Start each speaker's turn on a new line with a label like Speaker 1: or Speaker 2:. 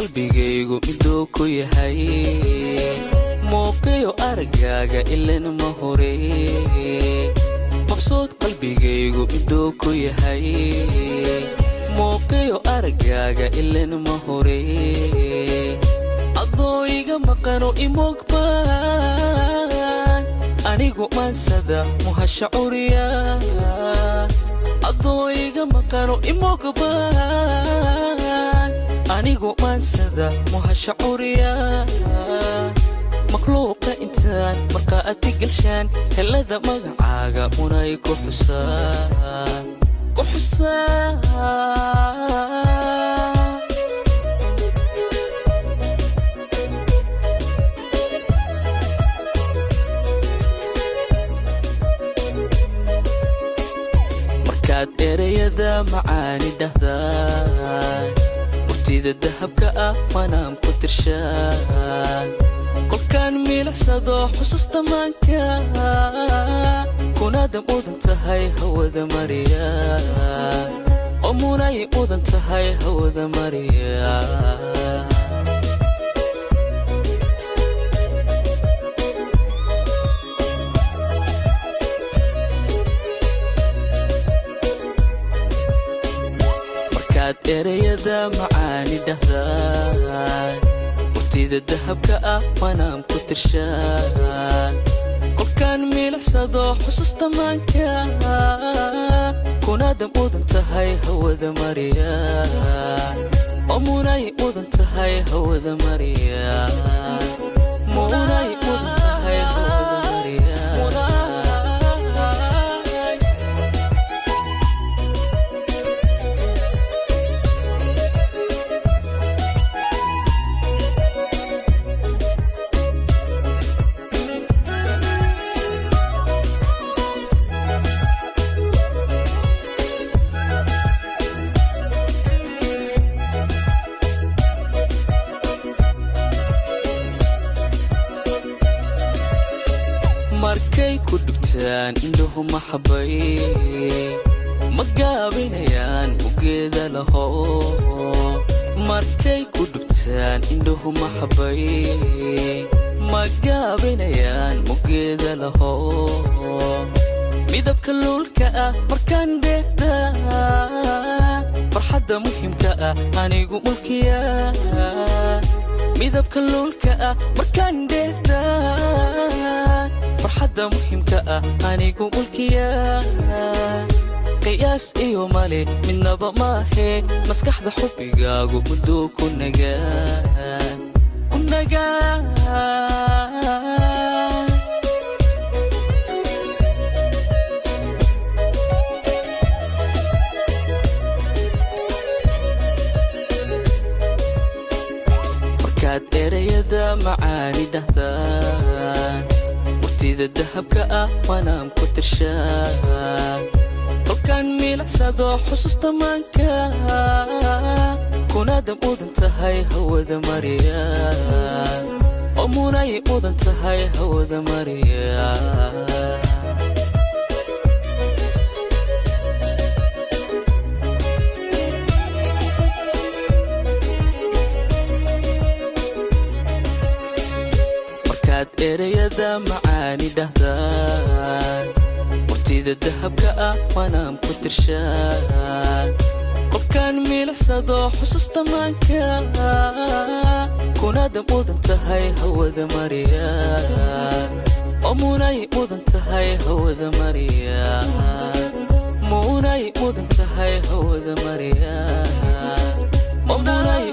Speaker 1: qalbigaygu midoo ku yahay muuqiyo aragaaga ilan ma hore mabsuud qalbigaygu midoo ku yahay muuqiyo aragaaga ilan ma hore adoo iga maqano imogbaan anigu maansada muhashacuriya adoo iga maqano imogbaan anigu maansada muhashacuriya makhluuqa intaan markaa ati galshaan helada magacaaga unay ku xusaan markaad erayada macaani dhahdaan murtida dahabka ah manaam ku tirshaan kolkaan miilicsado xusuusta maanka kunaada mudan tahay hawada mariya oo munay mudan tahay hawada mariya markaad erayada macaani dhahdaan murtida dahabka ah manaam ku tirshaan kolkaan miilicsado xusuusta maanka kunaada mudan tahay hawada mariya oo munay mudan tahay hawada mariya munay mudan tahay hawada mariya markay ku dhugtaan indhuhu maxabay ma gaabinayaan ugeeda laho markay ku dhugtaan indhuhu maxabay ma gaabinayaan ugeeda laho midabka luulka ah markaan dheehda farxadda muhiimka ah anigu mulkiya midabka luulka ah markaan dheehda farxadda muhiimka ah anigu mulkiya qiyaas iyo male midnaba maahe maskaxda xubbigaagu mudoo ku nagaan markaad erayada macaani dhahdaan murtida dahabka ah manaam ku tirshaan kolkaan miilicsado xusuusta maanka kunaada mudan tahay hawada mariya oo munay mudan tahay hawada mariya erayada macaani dhahdaan murtida dahabka ah manaam ku tirshaan kolkaan miilicsado xusuusta maanka kunaada mudan tahay hawada mariya oo munay mudan tahay hawada mariya munay mudan tahay hawada mariya oo munay